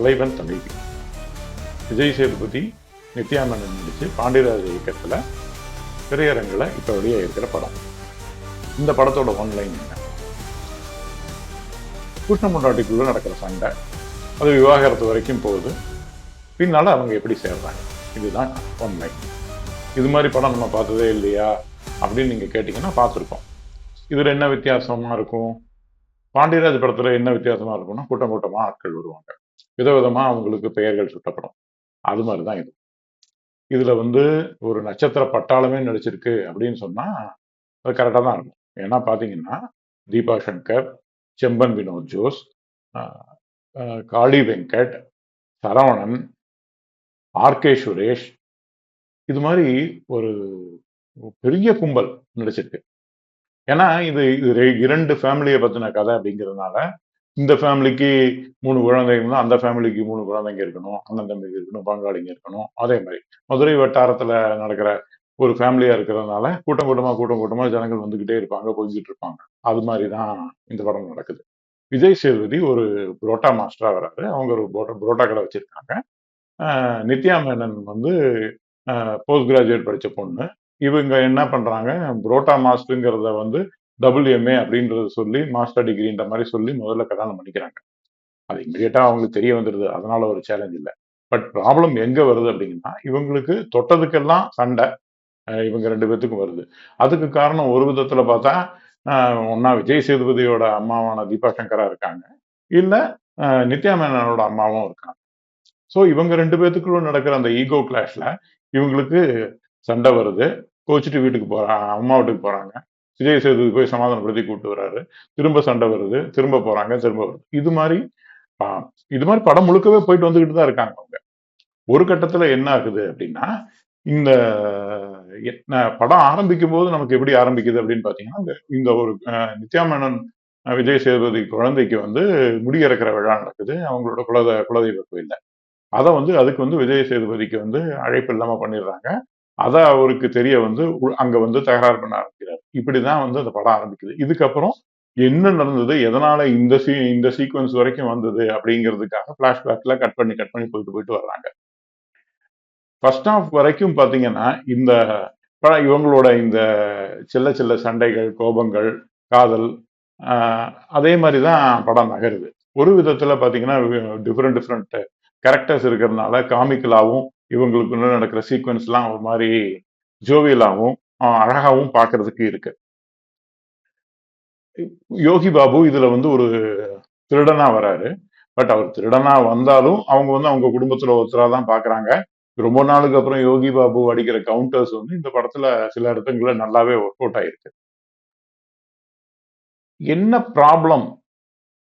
தலைவன் தலைவி. விஜய் சேதுபதி, நித்யா மேனன் நடிச்சு பாண்டியராஜ் இயக்கத்துல திரையரங்குல இப்ப வெளியே இருக்கிற படம். இந்த படத்தோட ஒன்லைன் என்ன? புருஷன் பொண்டாட்டிக்குள்ள நடக்கிற சண்டை, அது விவாகரத்து வரைக்கும் போகுது. பின்னால அவங்க எப்படி சேர்றாங்க, இதுதான் ஒன்லைன். இது மாதிரி படம் நம்ம பார்த்ததே இல்லையா அப்படின்னு நீங்க கேட்டீங்கன்னா பார்த்துருக்கோம். இதுல என்ன வித்தியாசமா இருக்கும்? பாண்டியராஜ் படத்துல என்ன வித்தியாசமா இருக்கும்னா, கூட்டம் கூட்டமா ஆட்கள் வருவாங்க, விதவிதமா அவங்களுக்கு பெயர்கள் சுட்டப்படும். அது மாதிரிதான் இது. இதுல ஒரு நட்சத்திர பட்டாளமே நடிச்சிருக்கு அப்படின்னு சொன்னா அது கரெக்டா தான் இருக்கும். ஏன்னா பாத்தீங்கன்னா, தீபா சங்கர், செம்பன் வினோத் ஜோஸ், காளி வெங்கட், சரவணன், ஆர்.கே. சுரேஷ், இது மாதிரி ஒரு பெரிய கும்பல் நடிச்சிருக்கு. ஏன்னா இது இது 2 ஃபேமிலியை பத்தின கதை அப்படிங்கிறதுனால, இந்த ஃபேமிலிக்கு 3 குழந்தைங்க இருந்தா அந்த ஃபேமிலிக்கு 3 குழந்தைங்க இருக்கணும், அண்ணன் தம்பிங்க இருக்கணும், பங்காளிங்க இருக்கணும். அதே மாதிரி மதுரை வட்டாரத்துல நடக்கிற ஒரு ஃபேமிலியா இருக்கிறதுனால கூட்டம் கூட்டமா ஜனங்கள் வந்துகிட்டே இருப்பாங்க, போய்கிட்டு இருப்பாங்க. அது மாதிரிதான் இந்த படம் நடக்குது. விஜய் சேதுபதி ஒரு புரோட்டா மாஸ்டரா வராரு. அவங்க ஒரு புரோட்டா கடை வச்சிருக்காங்க. நித்யா மேனன் போஸ்ட் கிராஜுவேட் படிச்ச பொண்ணு. இவங்க என்ன பண்றாங்க, புரோட்டா மாஸ்டருங்கிறத WMA அப்படின்றத சொல்லி மாஸ்டர் டிகிரின்ற மாதிரி சொல்லி முதல்ல கல்யாணம் பண்ணிக்கிறாங்க. அது இமீடியட்டா அவங்களுக்கு தெரிய வந்துருது, அதனால ஒரு சேலஞ்ச் இல்லை. பட் ப்ராப்ளம் எங்க வருது அப்படின்னா, இவங்களுக்கு தொட்டதுக்கெல்லாம் சண்டை இவங்க 2 பேத்துக்கும் வருது. அதுக்கு காரணம் ஒரு விதத்துல பார்த்தா, ஒன்னா விஜய் சேதுபதியோட அம்மாவான தீபா சங்கரா இருக்காங்க, இல்ல நித்யா மேனனோட அம்மாவும் இருக்காங்க. ஸோ இவங்க 2 பேத்துக்குள்ள நடக்கிற அந்த ஈகோ கிளாஷ்ல இவங்களுக்கு சண்டை வருது. கோச்சிட்டு வீட்டுக்கு போறாங்க, அம்மா வீட்டுக்கு போறாங்க. விஜய் சேதுபதி போய் சமாதானப்படுத்தி கூப்பிட்டு வர்றாரு. திரும்ப சண்டை வருது, திரும்ப போறாங்க, திரும்ப வருது. இது மாதிரி படம் முழுக்கவே போயிட்டு வந்துகிட்டு தான் இருக்காங்க அவங்க. ஒரு கட்டத்துல என்ன ஆகுது அப்படின்னா, இந்த படம் ஆரம்பிக்கும் போது நமக்கு எப்படி ஆரம்பிக்குது அப்படின்னு பாத்தீங்கன்னா, இந்த ஒரு நித்யா மேனன் விஜய் சேதுபதி குழந்தைக்கு முடி இறக்கிற விழா நடக்குது அவங்களோட குலதெய்வ கோயில்ல. அதை அதுக்கு விஜய் சேதுபதிக்கு அழைப்பு இல்லாம பண்ணிடுறாங்க. அத அவருக்கு தெரிய அங்க தகராறு பண்ண ஆரம்பிக்கிறார். இப்படிதான் அந்த படம் ஆரம்பிக்குது. இதுக்கப்புறம் என்ன நடந்தது, எதனால இந்த சீக்வன்ஸ் வரைக்கும் வந்தது அப்படிங்கிறதுக்காக பிளாஷ்பேக்ல கட் பண்ணி போயிட்டு வர்றாங்க. ஃபர்ஸ்ட் ஹாஃப் வரைக்கும் பாத்தீங்கன்னா, இந்த இவங்களோட இந்த செல்ல சண்டைகள், கோபங்கள், காதல், அதே மாதிரிதான் படம் நகருது. ஒரு விதத்துல பாத்தீங்கன்னா டிஃப்ரெண்ட் கேரக்டர்ஸ் இருக்கிறதுனால காமிக்கலாவும் இவங்களுக்குள்ள நடக்கிற சீக்வன்ஸ் எல்லாம் ஒரு மாதிரி ஜோவியலாவும் அழகாவும் பாக்குறதுக்கு இருக்கு. யோகி பாபு இதுல ஒரு திருடனா வராரு. பட் அவர் திருடனா வந்தாலும் அவங்க அவங்க குடும்பத்துல ஒருத்தரா தான் பாக்குறாங்க. ரொம்ப நாளுக்கு அப்புறம் யோகி பாபு அடிக்கிற கவுண்டர்ஸ் இந்த படத்துல சில இடத்துங்கள நல்லாவே ஒர்க் அவுட் ஆயிருக்கு. என்ன ப்ராப்ளம்,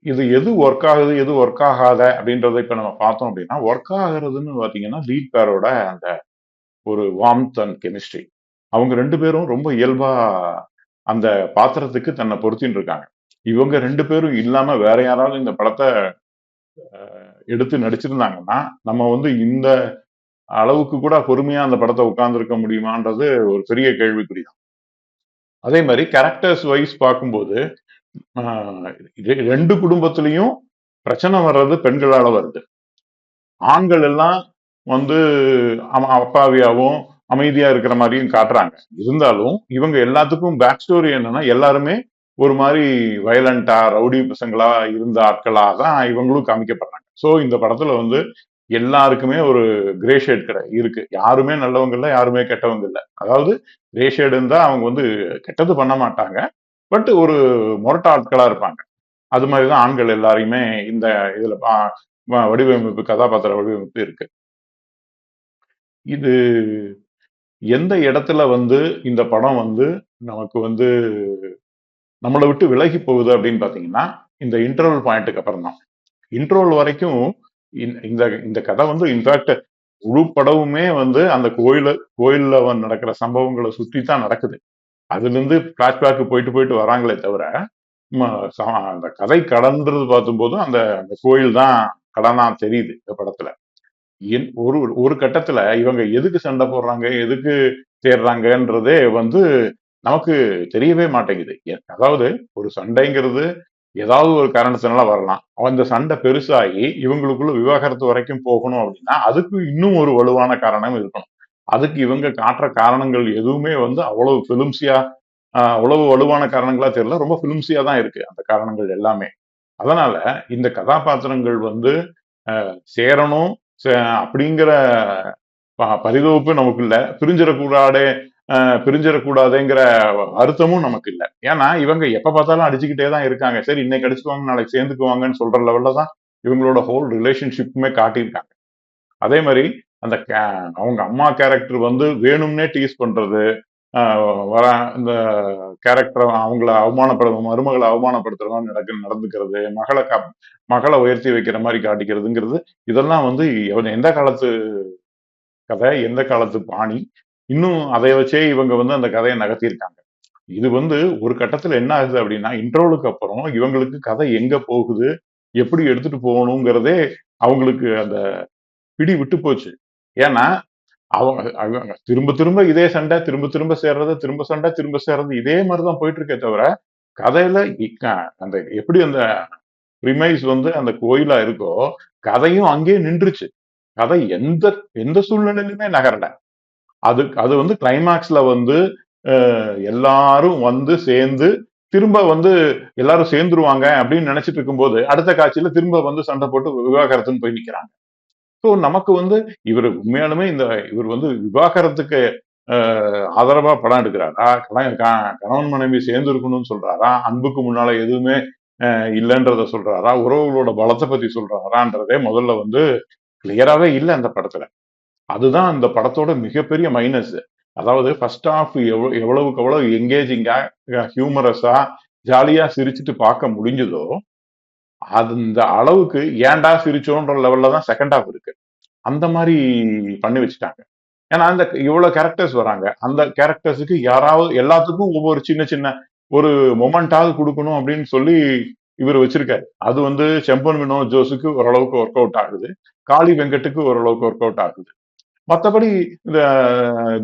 இது எது ஒர்க் ஆகுது எது ஒர்க் ஆகாத அப்படின்றத இப்ப நம்ம பார்த்தோம் அப்படின்னா, ஒர்க் ஆகுறதுன்னு பாத்தீங்கன்னா லீட் பேரோட அந்த ஒரு வார்ம்த் அண்ட் கெமிஸ்ட்ரி. அவங்க 2 பேரும் ரொம்ப இயல்பா அந்த பாத்திரத்துக்கு தன்னை பொருத்தின்னு இருக்காங்க. இவங்க 2 பேரும் இல்லாம வேற யாராவது இந்த படத்தை எடுத்து நடிச்சிருந்தாங்கன்னா, நம்ம இந்த அளவுக்கு கூட பொறுமையா அந்த படத்தை உட்கார்ந்து இருக்க முடியுமான்றது ஒரு பெரிய கேள்விக்குறிதான். அதே மாதிரி கேரக்டர்ஸ் வைஸ் பார்க்கும்போது 2 குடும்பத்திலையும் பிரச்சனை வர்றது பெண்களால வருது. ஆண்கள் எல்லாம் அப்பாவியாவும் அமைதியா இருக்கிற மாதிரியும் காட்டுறாங்க. இருந்தாலும் இவங்க எல்லாத்துக்கும் பேக் ஸ்டோரி என்னன்னா, எல்லாருமே ஒரு மாதிரி வயலண்டா ரவுடி பசங்களா இருந்த ஆட்களா தான் இவங்களும் காமிக்கப்படுறாங்க. சோ இந்த படத்துல எல்லாருக்குமே ஒரு கிரே ஷேட் இருக்கு. யாருமே நல்லவங்க இல்ல, யாருமே கெட்டவங்க இல்ல. அதாவது கிரே ஷேடுன்னு தான் அவங்க கெட்டது பண்ண மாட்டாங்க, பட் ஒரு முரட்ட ஆட்களா இருப்பாங்க. அது மாதிரிதான் ஆண்கள் எல்லாரையுமே இந்த இதுல வடிவமைப்பு, கதாபாத்திர வடிவமைப்பு இருக்கு. இது எந்த இடத்துல இந்த படம் நமக்கு நம்மளை விட்டு விலகி போகுது அப்படின்னு பாத்தீங்கன்னா, இந்த இன்டர்வல் பாயிண்ட்டுக்கு அப்புறம் தான். இன்டர்வல் வரைக்கும் இந்த இந்த கதை இன்ஃபேக்ட் முழு படமுமே அந்த கோயில்ல நடக்கிற சம்பவங்களை சுற்றி தான் நடக்குது. அதுல இருந்து பிளாஷ்பேக் போயிட்டு வராங்களே தவிர, அந்த கதை கடன்றது பார்க்கும்போது அந்த அந்த கோயில் தான் கடனா தெரியுது இந்த படத்துல. ஒரு ஒரு கட்டத்துல இவங்க எதுக்கு சண்டை போடுறாங்க, எதுக்கு தேடுறாங்கன்றதே நமக்கு தெரியவே மாட்டேங்குது. அதாவது ஒரு சண்டைங்கிறது ஏதாவது ஒரு காரணத்தினால வரலாம். அந்த சண்டை பெருசாகி இவங்களுக்குள்ள விவாகரத்து வரைக்கும் போகணும் அப்படின்னா அதுக்கு இன்னும் ஒரு வலுவான காரணம் இருக்கணும். அதுக்கு இவங்க காட்டுற காரணங்கள் எதுவுமே வந்து அவ்வளவு பிலிம்சியா அவ்வளவு வலுவான காரணங்களா தெரியல. ரொம்ப பிலிம்சியா தான் இருக்கு அந்த காரணங்கள் எல்லாமே. அதனால இந்த கதாபாத்திரங்கள் வந்து சேரணும் அப்படிங்கிற பரிதவிப்பு நமக்கு இல்ல. பிரிஞ்சிடக்கூடாது பிரிஞ்சிடக்கூடாதுங்கிற வருத்தமும் நமக்கு இல்ல. ஏன்னா இவங்க எப்ப பார்த்தாலும் அடிச்சுக்கிட்டே தான் இருக்காங்க. சரி இன்னைக்கு அடிச்சுக்குவாங்க நாளைக்கு சேர்ந்துக்குவாங்கன்னு சொல்ற லெவல்ல தான் இவங்களோட ஹோல் ரிலேஷன்ஷிப்புமே காட்டியிருக்காங்க. அதே மாதிரி அந்த அவங்க அம்மா கேரக்டர் வந்து வேணும்னே டீஸ் பண்றது, வர இந்த கேரக்டர் அவங்கள மருமகளை அவமானப்படுத்துற மாதிரி நடந்துக்கிறது, மகளை உயர்த்தி வைக்கிற மாதிரி காட்டிக்கிறதுங்கிறது, இதெல்லாம் வந்து எந்த காலத்து கதை, எந்த காலத்து பாணி, இன்னும் அதை வச்சே இவங்க வந்து அந்த கதையை நகர்த்தியிருக்காங்க. இது வந்து ஒரு கட்டத்துல என்ன ஆகுது அப்படின்னா இன்ட்ரோலுக்கு அப்புறம் இவங்களுக்கு கதை எங்க போகுது, எப்படி எடுத்துட்டு போகணுங்கிறதே அவங்களுக்கு அந்த பிடி விட்டு போச்சு. ஏன்னா அவங்க அவங்க திரும்ப திரும்ப இதே சண்டை, திரும்ப திரும்ப சேர்றது, திரும்ப சண்டை, திரும்ப சேர்றது, இதே மாதிரிதான் போயிட்டு இருக்கே தவிர கதையில அந்த எப்படி அந்த ப்ரிமைஸ் வந்து அந்த கோயிலா இருக்கோ கதையும் அங்கேயே நின்றுச்சு. கதை எந்த எந்த சூழ்நிலையிலுமே நகரல. அது வந்து கிளைமாக்ஸ்ல வந்து எல்லாரும் வந்து சேர்ந்து திரும்ப வந்து எல்லாரும் சேர்ந்துருவாங்க அப்படின்னு நினைச்சிட்டு இருக்கும்போது அடுத்த காட்சியில திரும்ப வந்து சண்டை போட்டு விவாகரத்துன்னு போய் நிக்கிறாங்க. ஸோ நமக்கு வந்து இவர் உண்மையாலுமே இவர் வந்து விவாகரத்துக்கு ஆதரவா படம் எடுக்கிறாரா, கணவன் மனைவி சேர்ந்து இருக்கணும்னு சொல்றாரா, அன்புக்கு முன்னால எதுவுமே இல்லைன்றத சொல்றாரா, உறவுகளோட பலத்தை பத்தி சொல்றாரான்றதே முதல்ல வந்து கிளியராவே இல்லை அந்த படத்துல. அதுதான் அந்த படத்தோட மிகப்பெரிய மைனஸ். அதாவது ஃபர்ஸ்ட் ஹாஃப் எவ்வளவுக்கு எவ்வளவு எங்கேஜிங்கா, ஹியூமரஸா, ஜாலியா சிரிச்சுட்டு பார்க்க முடிஞ்சதோ அந்த அளவுக்கு ஏன்டா சிரிச்சோன்ற லெவல்ல தான் செகண்ட் ஹாஃப் இருக்கு. அந்த மாதிரி பண்ணி வச்சுட்டாங்க. ஏன்னா அந்த இவ்வளவு கேரக்டர்ஸ் வராங்க. அந்த கேரக்டர்ஸுக்கு யாராவது எல்லாத்துக்கும் ஒவ்வொரு சின்ன சின்ன ஒரு மொமெண்டாவது கொடுக்கணும் அப்படின்னு சொல்லி இவர் வச்சிருக்காரு. அது வந்து செம்பன் வினோத் ஜோஸுக்கு ஓரளவுக்கு ஒர்க் அவுட் ஆகுது. காளி வெங்கட்டுக்கு ஓரளவுக்கு ஒர்க் அவுட் ஆகுது. மத்தபடி இந்த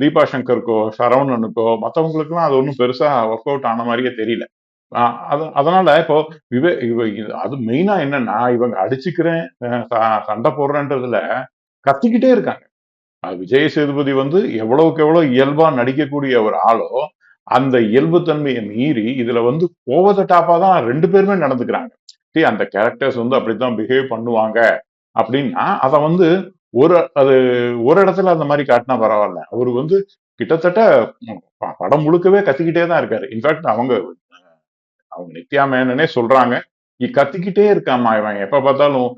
தீபா சங்கருக்கோ, சரவணனுக்கோ மத்தவங்களுக்குலாம் அது ஒண்ணும் பெருசா ஒர்க் அவுட் ஆன மாதிரியே தெரியல. அதனால இப்போ அது மெயினா என்னன்னா இவங்க அடிச்சுக்கிறேன், சண்டை போடுறேன்றதுல கத்திக்கிட்டே இருக்காங்க. விஜய் சேதுபதி வந்து எவ்வளவுக்கு எவ்வளவு இயல்பா நடிக்கக்கூடிய ஒரு ஆளோ அந்த இயல்பு தன்மையை மீறி இதுல வந்து ஓவர் த டாப்பா தான் 2 பேருமே நடந்துக்கிறாங்க. அந்த கேரக்டர்ஸ் வந்து அப்படித்தான் பிஹேவ் பண்ணுவாங்க அப்படின்னா அத வந்து அது ஒரு இடத்துல அந்த மாதிரி காட்டினா பரவாயில்ல. அவரு வந்து கிட்டத்தட்ட படம் முழுக்கவே கத்திக்கிட்டே தான் இருக்காரு. இன்ஃபேக்ட் அவங்க அவங்க நித்யா மேனனே சொல்றாங்க, கத்திக்கிட்டே இருக்காமா இவன் எப்ப பார்த்தாலும்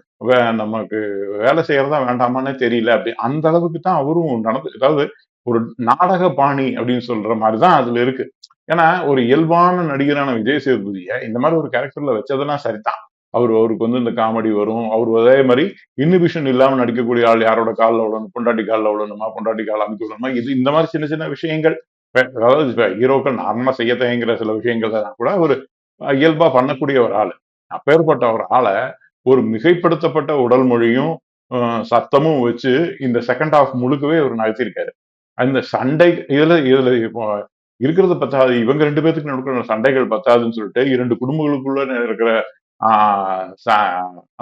நமக்கு வேலை செய்யறதா வேண்டாமான்னே தெரியல அப்படி அந்த அளவுக்கு தான் அவரும் அதாவது ஒரு நாடக பாணி அப்படின்னு சொல்ற மாதிரிதான் அதுல இருக்கு. ஏன்னா ஒரு இயல்பான நடிகரான விஜய் சேதுபதிய இந்த மாதிரி ஒரு கேரக்டர்ல வச்சதெல்லாம் சரிதான். அவருக்கு வந்து இந்த காமெடி வரும். அவர் அதே மாதிரி இன்ஹிபிஷன் இல்லாம நடிக்கக்கூடிய ஆள், யாரோட காலில் விடணும், பொண்டாட்டி காலில் விடணுமா, பொண்டாட்டி கால அமைக்க விடணுமா, இந்த மாதிரி சின்ன சின்ன விஷயங்கள், அதாவது ஹீரோக்கள் நார்மலா செய்ய தயங்குற சில விஷயங்கள் கூட ஒரு இயல்பா பண்ணக்கூடிய ஒரு ஆளு. அப்பேற்பட்ட ஒரு ஆளை ஒரு மிகைப்படுத்தப்பட்ட உடல் மொழியும் சத்தமும் வச்சு இந்த செகண்ட் ஹாஃப் முழுக்கவே அவர் நகர்த்திருக்காரு. அந்த சண்டை இதுல இதுல இப்போ இருக்கிறது பத்தாது, இவங்க 2 பேத்துக்கு நடக்கிற சண்டைகள் பத்தாதுன்னு சொல்லிட்டு 2 குடும்பங்களுக்குள்ள இருக்கிற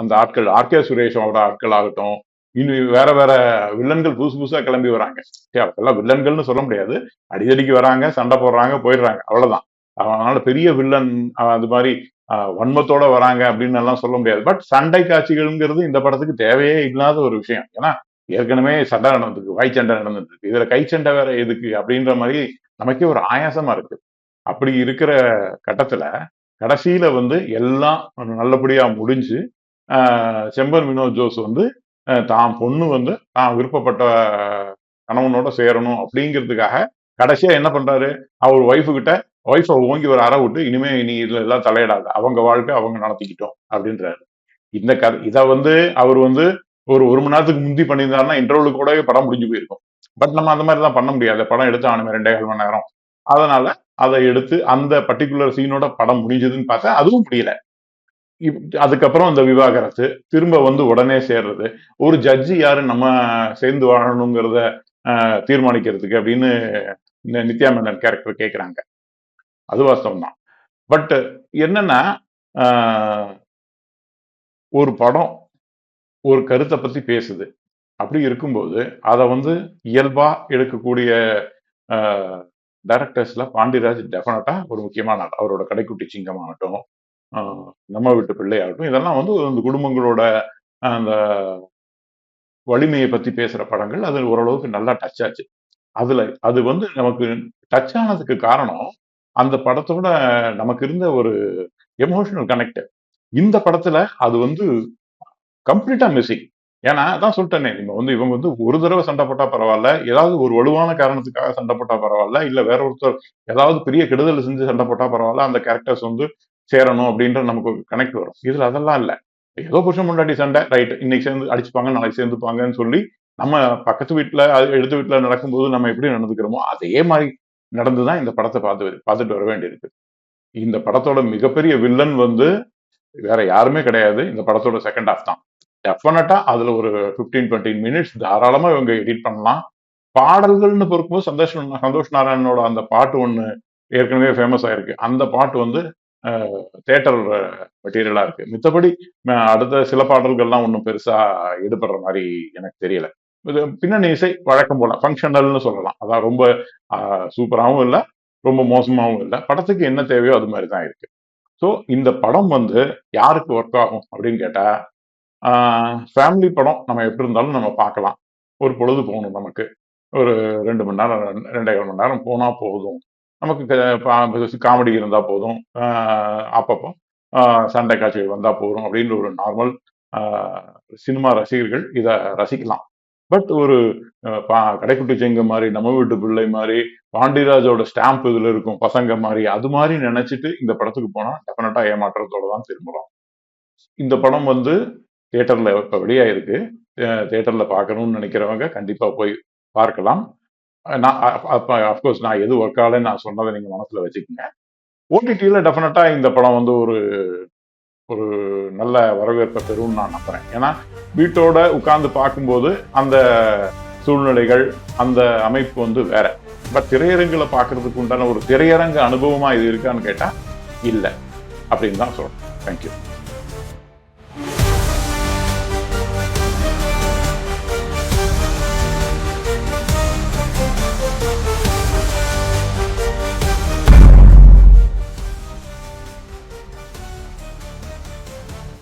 அந்த ஆட்கள், ஆர்கே சுரேஷ் அவரோட ஆட்கள் ஆகட்டும், இன்னும் வேற வேற வில்லன்கள் புதுசு புதுசா கிளம்பி வராங்க. அதெல்லாம் வில்லன்கள்னு சொல்ல முடியாது. அடிதடிக்கு வராங்க, சண்டை போடுறாங்க, போயிடுறாங்க, அவ்வளவுதான். அதனால பெரிய வில்லன் அது மாதிரி வன்மத்தோட வராங்க அப்படின்னு எல்லாம் சொல்ல முடியாது. பட் சண்டை காட்சிகள்ங்கிறது இந்த படத்துக்கு தேவையே இல்லாத ஒரு விஷயம். ஏன்னா ஏற்கனவே சண்டை நடந்திருக்கு, வாய் சண்டை நடந்துட்டு இருக்கு, இதுல கை சண்டை வேற எதுக்கு அப்படின்ற மாதிரி நமக்கே ஒரு ஆயாசமா இருக்கு. அப்படி இருக்கிற கட்டத்துல கடைசியில வந்து எல்லாம் நல்லபடியா முடிஞ்சு செம்பன் வினோத் ஜோஸ் வந்து தான் பொண்ணு வந்து தான் விருப்பப்பட்ட கணவனோட சேரணும் அப்படிங்கிறதுக்காக கடைசியா என்ன பண்றாரு, அவர் ஒய்ஃபு கிட்ட ஒய்ஃபை ஓங்கி ஒரு அறை விட்டு இனிமே நீ இதுல எல்லாம் தலையிடாத, அவங்க வாழ்க்கை அவங்க நடத்திக்கிட்டோம் அப்படின்றாரு. இந்த கதை இதை வந்து அவர் வந்து ஒரு மணி நேரத்துக்கு முந்தி பண்ணியிருந்தாருன்னா இன்டர்வல் கூடவே படம் முடிஞ்சு போயிருக்கும். பட் நம்ம அந்த மாதிரி தான் பண்ண முடியாது. படம் எடுத்து ஆனுமே 2.5 மணி நேரம். அதனால அதை எடுத்து அந்த பர்டிகுலர் சீனோட படம் முடிஞ்சதுன்னு பார்த்தா அதுவும் முடியல. அதுக்கப்புறம் இந்த விவாகரத்து திரும்ப வந்து உடனே சேர்றது, ஒரு ஜட்ஜி யாரு நம்ம சேர்ந்து வாழணுங்கிறத தீர்மானிக்கிறதுக்கு அப்படின்னு இந்த நித்யா மேனன் கேரக்டர் கேட்கிறாங்க. அது வாஸ்தவம் தான். பட் என்னன்னா ஆஹ் ஒரு படம் ஒரு கருத்தை பத்தி பேசுது. அப்படி இருக்கும்போது அதை வந்து இயல்பா எடுக்கக்கூடிய டைரக்டர்ஸ்ல பாண்டிராஜ் டெஃபினட்டா ஒரு முக்கியமான ஆள். அவரோட கடைக்குட்டி சிங்கம் ஆகட்டும், நம்ம வீட்டு பிள்ளை ஆகட்டும், இதெல்லாம் வந்து அந்த குடும்பங்களோட அந்த வலிமையை பத்தி பேசுற படங்கள். அது ஓரளவுக்கு நல்லா டச் ஆச்சு. அதுல அது வந்து நமக்கு டச் ஆனதுக்கு காரணம் அந்த படத்தோட நமக்கு இருந்த ஒரு எமோஷனல் கனெக்ட். இந்த படத்துல அது வந்து கம்ப்ளீட்டா மிஸ்ஸிங். ஏன்னா அதான் சொல்லிட்டேனே, இவங்க வந்து ஒரு தடவை சண்டை போட்டா பரவாயில்ல, ஏதாவது ஒரு வலுவான காரணத்துக்காக சண்டை போட்டா பரவாயில்ல, இல்ல வேற ஒருத்தர் ஏதாவது பெரிய கெடுதல் செஞ்சு சண்டை போட்டா பரவாயில்ல, அந்த கேரக்டர்ஸ் வந்து சேரணும் அப்படின்ற நமக்கு ஒரு கனெக்ட் வரும். இதுல அதெல்லாம் இல்ல. ஏதோ புருஷன் பொண்டாட்டி சண்டை, ரைட், இன்னைக்கு சேர்ந்து அடிச்சுப்பாங்க, நாளைக்கு சேர்ந்துப்பாங்கன்னு சொல்லி நம்ம பக்கத்து வீட்டுல எடுத்த வீட்டுல நடக்கும்போது நம்ம எப்படி நடந்துக்கிறோமோ அதே மாதிரி நடந்துதான் இந்த படத்தை பார்த்துட்டு வர வேண்டியிருக்கு. இந்த படத்தோட மிகப்பெரிய வில்லன் வந்து வேற யாருமே கிடையாது, இந்த படத்தோட செகண்ட் ஹாஃப் தான். டெஃபினட்டா அதுல ஒரு 15-20 மினிட்ஸ் தாராளமா இவங்க எடிட் பண்ணலாம். பாடல்கள்னு பொறுக்கும்போது சந்தோஷ் நாராயணனோட அந்த பாட்டு ஒண்ணு ஏற்கனவே ஃபேமஸ் ஆயிருக்கு. அந்த பாட்டு வந்து தியேட்டர் மெட்டீரியலா இருக்கு. மித்தபடி அடுத்த சில பாடல்கள்லாம் ஒன்றும் பெருசா ஈடுபடுற மாதிரி எனக்கு தெரியல. இது பின்னணி இசை வழக்கம் போல ஃபங்க்ஷனல்னு சொல்லலாம். அதான் ரொம்ப சூப்பராகவும் இல்லை, ரொம்ப மோசமாகவும் இல்லை. படத்துக்கு என்ன தேவையோ அது மாதிரி தான் இருக்கு. ஸோ இந்த படம் வந்து யாருக்கு ஒர்க் ஆகும் அப்படின்னு கேட்டா, ஃபேமிலி படம் நம்ம எப்படி இருந்தாலும் நம்ம பார்க்கலாம். ஒரு பொழுது போகணும் நமக்கு. ஒரு 2 மணி நேரம் 2.25 மணி நேரம் போனா போதும். நமக்கு காமெடி இருந்தா போதும். அப்பப்போ சண்டை காட்சிகள் வந்தா போதும் அப்படின்ற ஒரு நார்மல் சினிமா ரசிகர்கள் இத ரசிக்கலாம். பட் ஒரு கடைக்குட்டி சிங்கம் மாதிரி, நம்ம வீட்டு பிள்ளை மாதிரி, பாண்டிராஜோட ஸ்டாம்ப் இதுல இருக்கும் பசங்க மாதிரி, அது மாதிரி நினைச்சிட்டு இந்த படத்துக்கு போனா டெஃபினட்டா ஏமாற்றத்தோட தான் திரும்புறோம். இந்த படம் வந்து தியேட்டர்ல இப்ப வெளியாயிருக்கு. தியேட்டர்ல பார்க்கணும்னு நினைக்கிறவங்க கண்டிப்பா போய் பார்க்கலாம். நான் அப்கோர்ஸ் நான் எது ஒர்க் ஆகலன்னு நான் சொன்னதை நீங்க மனசுல வச்சுக்கோங்க. ஓடிடியில டெஃபினட்டா இந்த படம் வந்து ஒரு ஒரு நல்ல வரவேற்பை பெறும்னு நான் நம்புறேன். ஏன்னா வீட்டோட உட்கார்ந்து பார்க்கும்போது அந்த சூழ்நிலைகள், அந்த அமைப்பு வந்து வேற. பட் திரையரங்குல பார்க்கறதுக்கு உண்டான ஒரு திரையரங்கு அனுபவமா இது இருக்கான்னு கேட்டா இல்ல அப்படின்னு தான் சொல்றேன். தேங்க்யூ.